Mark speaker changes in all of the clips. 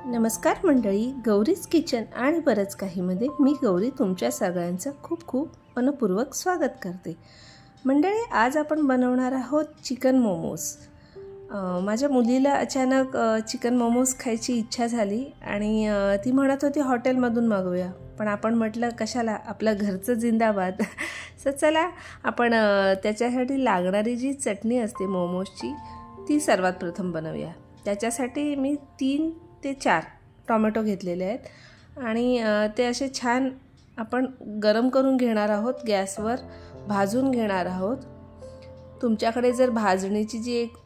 Speaker 1: नमस्कार मंडळी, गौरीज किचन आणि बरंच काहीमध्ये मी गौरी तुमच्या सगळ्यांचं खूप खूप मनपूर्वक स्वागत करते। मंडळी, आज आपण बनवणार आहोत चिकन मोमोज। माझ्या मुलीला अचानक चिकन मोमोज खायची इच्छा झाली आणि ती म्हणत होती हॉटेलमधून मागवूया, पण आपण म्हटलं कशाला, आपलं घरचं जिंदाबाद। सो चला आपण त्याच्यासाठी लागणारी जी चटणी असते मोमोजची ती सर्वात प्रथम बनवूया। त्याच्यासाठी मी 3 ते 4 टोमॅटो घेतलेले आहेत आणि ते असे छान आपण गरम करून घेणार आहोत, गॅसवर भाजून घेणार आहोत। तुमच्याकडे जर भाजणीची जी एक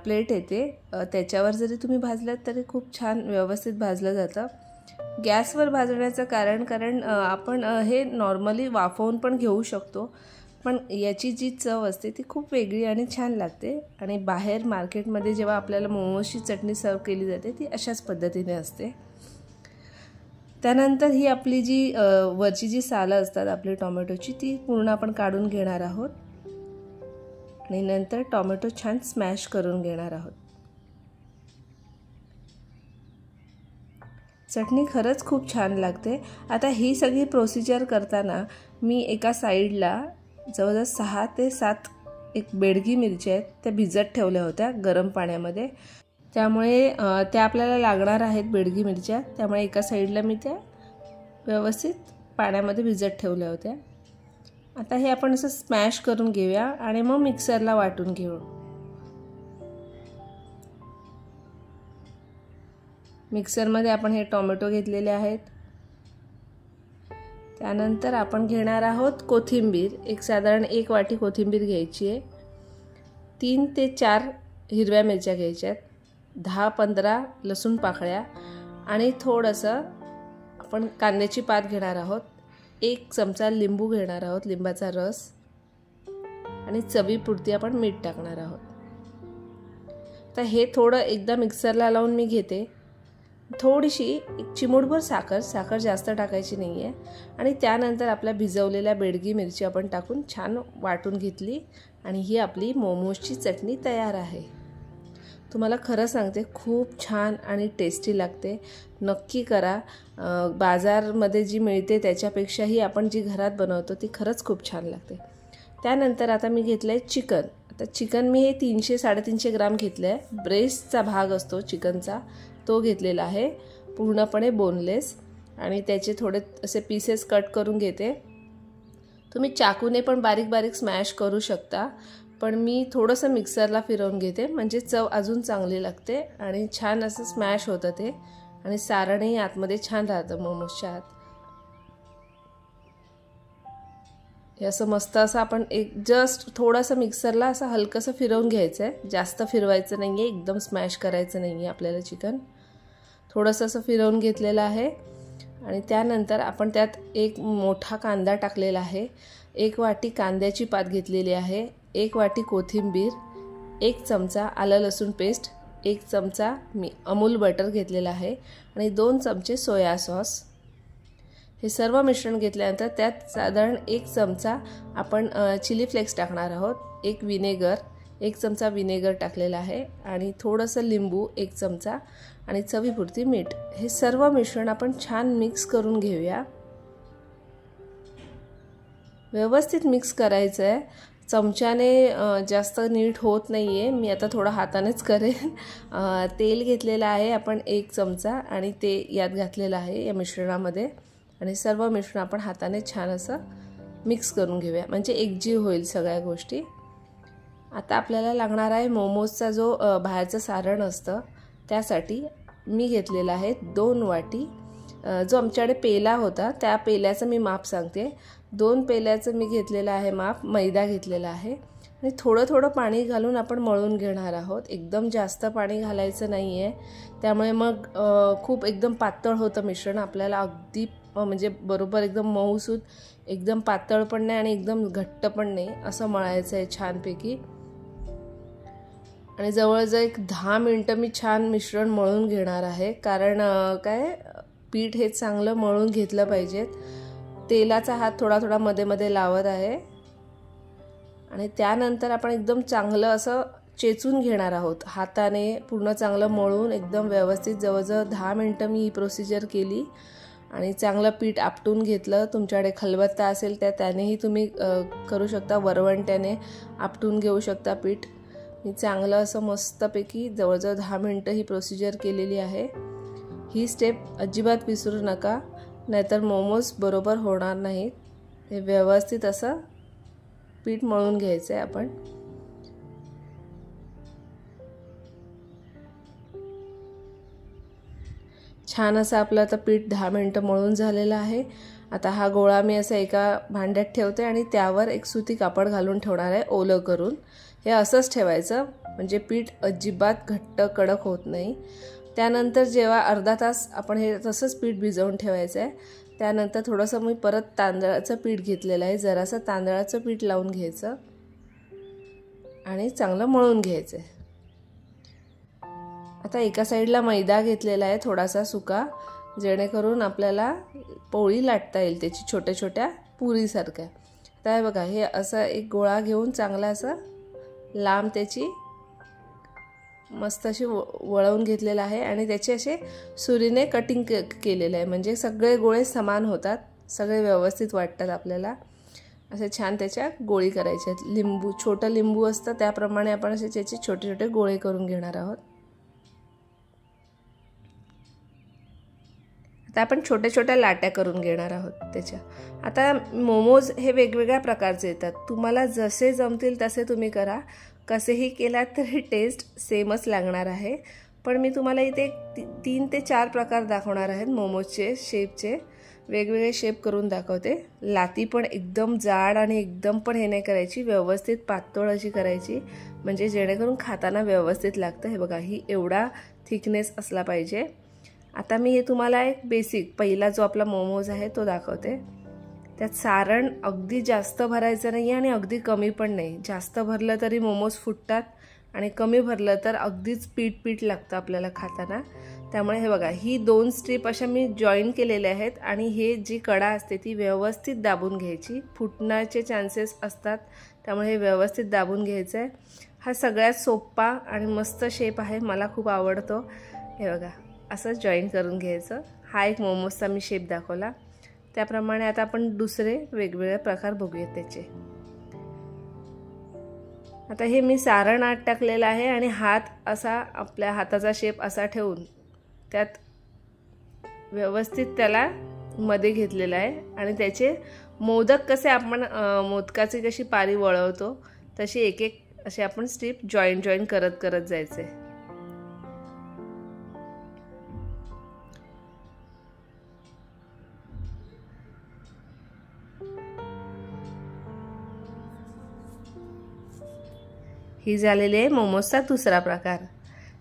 Speaker 1: प्लेट येते त्याच्यावर जरी तुम्ही भाजलात तरी खूप छान व्यवस्थित भाजलं जातं। गॅसवर भाजण्याचं कारण आपण हे नॉर्मली वाफवून पण घेऊ शकतो, पण याची जी चव असते ती खूप वेगळी आणि छान लागते। आणि बाहेर मार्केटमध्ये जेव्हा आपल्याला मोमोजची चटणी सर्व केली जाते ती अशाच पद्धतीने असते। त्यानंतर ही आपली जी वरची जी सालं असतात आपली टोमॅटोची ती पूर्ण आपण काढून घेणार आहोत आणि नंतर टोमॅटो छान स्मॅश करून घेणार आहोत। चटणी खरंच खूप छान लागते। आता ही सगळी प्रोसिजर करताना मी एका साईडला जवळजवळ 6 ते 7 एक बेडगी मिरच्या आहेत त्या भिजत ठेवल्या होत्या गरम पाण्यामध्ये, त्यामुळे त्या आपल्याला लागणार आहेत बेडगी मिरच्या, त्यामुळे एका साईडला मी त्या व्यवस्थित पाण्यामध्ये भिजत ठेवल्या होत्या। आता हे आपण असं स्मॅश करून घेऊया आणि मग मिक्सरला वाटून घेऊ। मिक्सरमध्ये आपण हे टोमॅटो घेतलेले आहेत। त्यानंतर आपण घेणार आहोत कोथिंबीर, एक साधारण 1 वाटी कोथिंबीर घ्यायची आहे। 3 ते 4 हिरव्या मिरच्या घ्यायच्या आहेत, 10-15 लसूण पाकळ्या आणि थोडंसं आपण कांद्याची पात घेणार आहोत। 1 चमचा लिंबू घेणार आहोत, लिंबाचा रस, आणि चवीपुरती आपण मीठ टाकणार आहोत। तर हे थोडं एकदा मिक्सरला लावून मी घेते। थोडीशी एक चिमूटभर साखर जास्त टाकायची नाही आहे, आणि त्यानंतर आपल्या भिजवलेल्या बेडगी मिरची आपण टाकून छान वाटून घेतली आणि ही आपली मोमोजची चटणी तयार आहे। तुम्हाला खरं सांगते खूप छान आणि टेस्टी लागते, नक्की करा। बाजारमध्ये जी मिळते त्याच्यापेक्षाही आपण जी घरात बनवतो ती खरंच खूप छान लागते। त्यानंतर आता मी घेतलं आहे चिकन। आता चिकन मी हे 300-350 ग्राम घेतलं आहे। ब्रेस्टचा भाग असतो चिकनचा तो घेतलेला आहे, पूर्णपणे बोनलेस, आणि त्याचे थोडे असे पीसेस कट करून घेते। तुम्ही चाकूने पण बारीक बारीक स्मॅश करू शकता, पण मी थोडंसं मिक्सरला फिरवून घेते म्हणजे चव अजून चांगली लागते आणि छान असं स्मॅश होतं ते, आणि सारणही आतमध्ये छान राहतं मोमोजच्या आत। हे असं मस्त असं आपण एक जस्ट थोडंसं मिक्सरला असं हलकंसं फिरवून घ्यायचं आहे, जास्त फिरवायचं नाही आहे, एकदम स्मॅश करायचं नाही आहे आपल्याला चिकन। थोडंसं असं फिरवून घेतलेलं आहे आणि त्यानंतर आपण त्यात एक मोठा कांदा टाकलेला आहे, 1 वाटी कांद्याची पात घेतलेली आहे, 1 वाटी कोथिंबीर, 1 चमचा आलं लसूण पेस्ट, 1 चमचा मी अमूल बटर घेतलेला आहे आणि 2 चमचे सोया सॉस। हे सर्व मिश्रण घेतल्यानंतर त्यात साधारण 1 चमचा आपण चिली फ्लेक्स टाकणार आहोत, 1 विनेगर, 1 चमचा विनेगर टाकलेला आहे, आणि थोडंसं लिंबू 1 चमचा, आणि चवीपुरती मीठ। हे सर्व मिश्रण आपण छान मिक्स करून घेऊया। व्यवस्थित मिक्स करायचं आहे, चमच्याने जास्त नीट होत नाही आहे, मी आता थोडं हातानेच करेन। तेल घेतलेलं आहे आपण 1 चमचा आणि ते यात घातलेलं आहे या मिश्रणामध्ये, आणि सर्व मिश्रण आपण हाताने छान असं मिक्स करून घेऊया म्हणजे एकजीव होईल सगळ्या गोष्टी। आता आपल्याला लागणार आहे मोमोजचा जो बाहेरचं सारण असतं, त्यासाठी मी घेतलेला आहे 2 वाटी, जो आमच्याकडे पेला होता त्या पेल्याचं मी माप सांगते। 2 पेल्याचं मी घेतलेलं आहे माप, मैदा घेतलेला आहे, आणि थोडं थोडं पाणी घालून आपण मळून घेणार आहोत। एकदम जास्त पाणी घालायचं नाही आहे, त्यामुळे मग खूप एकदम पातळ होतं मिश्रण, आपल्याला अगदी म्हणजे बरोबर एकदम मऊसूत, एकदम पातळ पण नाही आणि एकदम घट्ट पण नाही, असं मळायचं आहे छानपैकी। आणि जवळजवळ एक 10 मिनिटं मी छान मिश्रण मळून घेणार आहे, कारण काय पीठ हे चांगलं मळून घेतलं पाहिजे। तेलाचा हात थोडा थोडा मध्ये मध्ये लावत आहे, आणि त्यानंतर आपण एकदम चांगलं असं चेचून घेणार आहोत हाताने, पूर्ण चांगलं मळून एकदम व्यवस्थित. जवळजवळ 10 मिनटं मी ही प्रोसिजर केली आणि चांगलं पीठ आपटून घेतलं. तुमच्याकडे खलबत्ता असेल त्यानेही तुम्ही करू शकता, वरवंट्याने आपटून घेऊ शकता पीठ. मी चांगलं असं मस्तपैकी जवळजवळ 10 मिनटं ही प्रोसिजर केलेली आहे. ही स्टेप अजिबात विसरू नका, नाहीतर मोमोज बरोबर होणार नाहीत. हे व्यवस्थित असं पीठ मळून घ्यायचं आहे आपण. छान असं आपलं आता पीठ 10 मिनटं मळून झालेलं आहे. आता हा गोळा मी असं एका भांड्यात ठेवते आणि त्यावर एक सुती कापड घालून ठेवणार आहे ओलं करून. हे असंच ठेवायचं म्हणजे पीठ अजिबात घट्ट कडक होत नाही. त्यानंतर जेव्हा अर्धा तास आपण हे तसंच पीठ भिजवून ठेवायचं आहे, त्यानंतर थोडंसं मी परत तांदळाचं पीठ घेतलेलं आहे. जरासं तांदळाचं पीठ लावून घ्यायचं आणि चांगलं मळून घ्यायचं आहे. आता एका साईडला मैदा घेतलेला आहे थोडासा सुका, जेणेकरून आपल्याला पोळी लाटता येईल त्याची छोट्या छोट्या पुरीसारख्या. आता हे बघा, हे असं एक गोळा घेऊन चांगला असं लांब त्याची मस्त अशी वळवून घेतलेला आहे आणि त्याचे असे सुरीने कटिंग केलेलं आहे, म्हणजे सगळे गोळे समान होतात, सगळे व्यवस्थित वाटतात आपल्याला. असे छान त्याच्या गोळी करायच्या आहेत. लिंबू, छोटं लिंबू असतं त्याप्रमाणे आपण असे त्याचे छोटे छोटे गोळे करून घेणार आहोत. आता आपण छोट्या छोट्या लाट्या करून घेणार आहोत त्याच्या. आता मोमोज हे वेगवेगळ्या प्रकारचे येतात, तुम्हाला जसे जमतील तसे तुम्ही करा. कसेही केलात तरी टेस्ट सेमच लागणार आहे. पण मी तुम्हाला इथे 3 ते 4 प्रकार दाखवणार आहेत मोमोजचे. शेपचे वेगवेगळे शेप करून दाखवते. लाती पण एकदम जाड आणि एकदम पण हे नाही करायची, व्यवस्थित पातळ अशी करायची, म्हणजे जेणेकरून खाताना व्यवस्थित लागतं. हे बघा, ही एवढा थिकनेस असला पाहिजे. आता मी हे तुम्हाला एक बेसिक पहिला जो आपला मोमोज आहे तो दाखवते. त्यात सारण अगदी जास्त भरायचं नाही आणि अगदी कमी पण नाही. जास्त भरलं तरी मोमोज फुटतात आणि कमी भरलं तर अगदीच पीठ पीठ लागतं आपल्याला खाताना. त्यामुळे हे बघा, ही 2 स्ट्रीप अशा मी जॉईन केलेल्या आहेत आणि हे जी कडा असते ती व्यवस्थित दाबून घ्यायची. फुटण्याचे चान्सेस असतात, त्यामुळे हे व्यवस्थित दाबून घ्यायचं आहे. हा सगळ्यात सोपा आणि मस्त शेप आहे, मला खूप आवडतो. हे बघा, असं जॉईन करून घ्यायचं. हा एक मोमोजचा मी शेप दाखवला. त्याप्रमाणे आता आपण दुसरे वेगवेगळे प्रकार बघूयात त्याचे. आता हे मी सारण आत टाकलेलं आहे आणि हात असा आपल्या हाताचा शेप असा ठेवून त्यात व्यवस्थित त्याला मध्ये घेतलेला आहे आणि त्याचे मोदक कसे आपण मोदकाची कशी पारी वळवतो तशी एक एक असे आपण स्ट्रीप जॉईन करत करत जायचे. ही झालेली आहे मोमोजचा दुसरा प्रकार.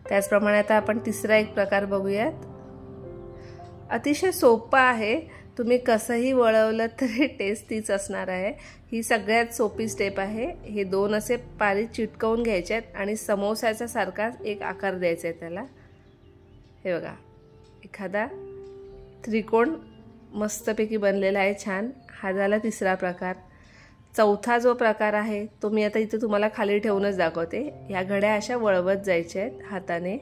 Speaker 1: त्याचप्रमाणे आता आपण तिसरा एक प्रकार बघूयात. अतिशय सोपा आहे, तुम्ही कसंही वळवलं तरी टेस्ट तीच असणार आहे. ही सगळ्यात सोपी स्टेप आहे. हे 2 असे पारी चिटकवून घ्यायचे आहेत आणि समोसाचा सारखा एक आकार द्यायचा आहे त्याला. हे बघा, एखादा त्रिकोण मस्तपैकी बनलेला आहे छान. हा झाला तिसरा प्रकार. चौथा जो प्रकार आहे तो मी आता इथे तुम्हाला खाली ठेवूनच दाखवते. या घड्या अशा वळवत जायच्या आहेत हाताने.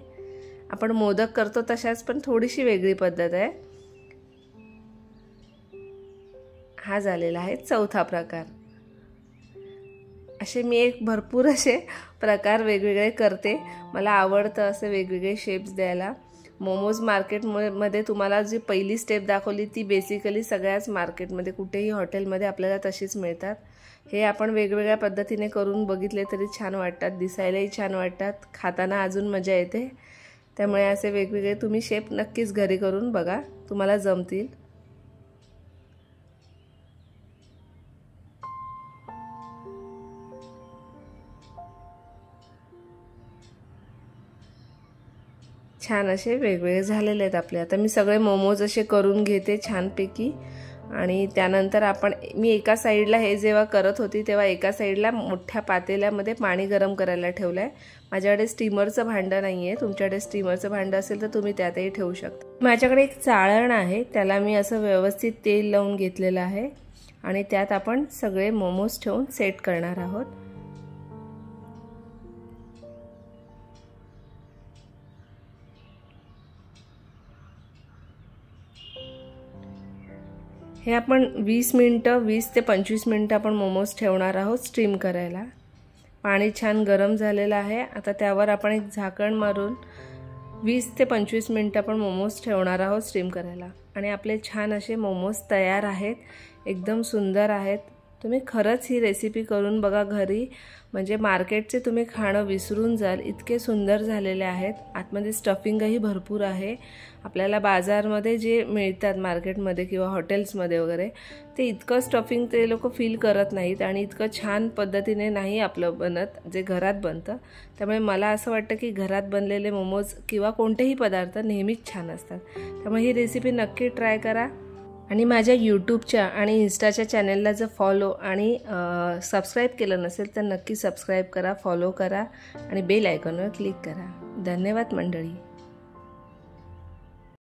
Speaker 1: आपण मोदक करतो तशाच, पण थोडीशी वेगळी पद्धत आहे. हा झालेला आहे चौथा प्रकार. असे मी एक भरपूर असे प्रकार वेगवेगळे करते. मला आवडतं असे वेगवेगळे शेप्स द्यायला. मोमोज मार्केटमध्ये तुम्हाला जी पहिली स्टेप दाखवली ती बेसिकली सगळ्याच मार्केटमध्ये कुठेही हॉटेलमध्ये आपल्याला तशीच मिळतात. हे आपण वेगवेगळ्या पद्धतीने करून बघितले तरी छान वाटतात, दिसायलाही छान वाटतात, खाताना अजून मजा येते. त्यामुळे असे वेगवेगळे तुम्ही शेप नक्कीच घरी करून बघा, तुम्हाला जमतील. छान असे वेगवेगळे झालेले आहेत आपले. आता मी सगळे मोमोज असे करून घेते छानपैकी आणि त्यानंतर मी एका साईडला हे जेव्हा करत होती तेव्हा एका साईडला मोठ्या पातेल्यामध्ये पाणी गरम करायला ठेवलं आहे. माझ्याकडे स्टीमरचं भांडं नाही आहे, तुमच्याकडे स्टीमरचं भांडं असेल तर तुम्ही त्यातही ठेवू शकता. माझ्याकडे एक चाळण आहे, त्याला मी असं व्यवस्थित तेल लावून घेतलेलं आहे आणि त्यात आपण सगळे मोमोज ठेवून सेट करणार आहोत. हे आपण 20 मिनटं 20 ते 25 मिनटं आपण मोमोज ठेवणार आहोत स्टीम करायला। पाणी छान गरम झालेलं आहे। आता त्यावर आपण एक झाकण मारून 20 ते 25 मिनटं आपण मोमोज ठेवणार आहोत स्टीम करायला आणि आपले छान असे मोमोज तयार आहेत, एकदम सुंदर आहेत। तुम्ही खरंच ही रेसिपी करून बघा घरी, म्हणजे मार्केटचे तुम्ही खाणं विसरून जाल, इतके सुंदर झालेले आहेत। आतमध्ये स्टफिंगही भरपूर आहे। आपल्याला बाजारमध्ये जे मिळतात मार्केटमध्ये किंवा हॉटेल्समध्ये वगैरे ते इतकं स्टफिंग ते लोक फील करत नाहीत आणि इतकं छान पद्धतीने नाही आपलं बनत जे घरात बनतं। त्यामुळे मला असं वाटतं की घरात बनलेले मोमोज किंवा कोणतेही पदार्थ नेहमीच छान असतात। त्यामुळे ही रेसिपी नक्की ट्राय करा आणि माझ्या यूट्यूबच्या आणि इंस्टाच्या चॅनलला जर फॉलो आणि सबस्क्राईब केलं नसेल तर नक्की सबस्क्राईब करा, फॉलो करा आणि बेल आयकॉनवर क्लिक करा। धन्यवाद मंडळी।